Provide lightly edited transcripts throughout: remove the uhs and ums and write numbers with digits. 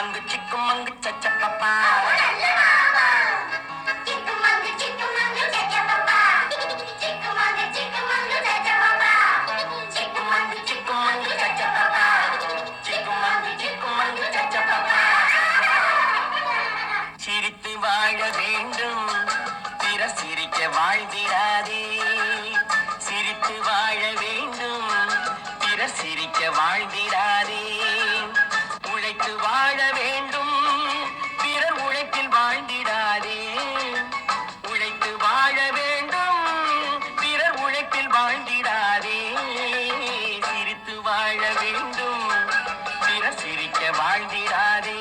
சிக்குமங்கு சச்சப்பப்பா சிரித்து வாழ வேண்டும் பிறர் சிரிக்க வாழ்ந்திடாதே சிரித்து வாழ வேண்டும் பிறர் சிரிக்க வாழ்ந்திடாதே உழைத்து வாழ வேண்டும் பிறர் உழைப்பில் வாழ்ந்திடாதே உழைத்து வாழ வேண்டும் பிறர் உழைப்பில் வாழ்ந்திடாதே சிரித்து வாழ வேண்டும் பிறர் சிரிக்க வாழ்ந்திடாதே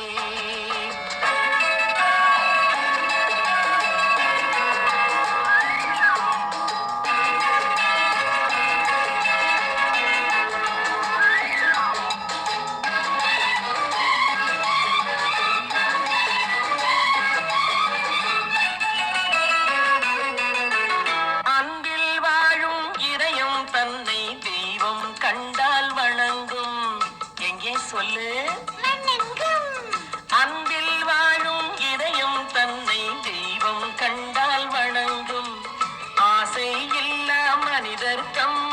தன்னை தெய்வம் கண்டால் வணங்கும் எங்கே சொல்லு அன்பில் வாழும் இதயம் தன்னை தெய்வம் கண்டால் வணங்கும் ஆசை இல்லா மனிதர்க்கம்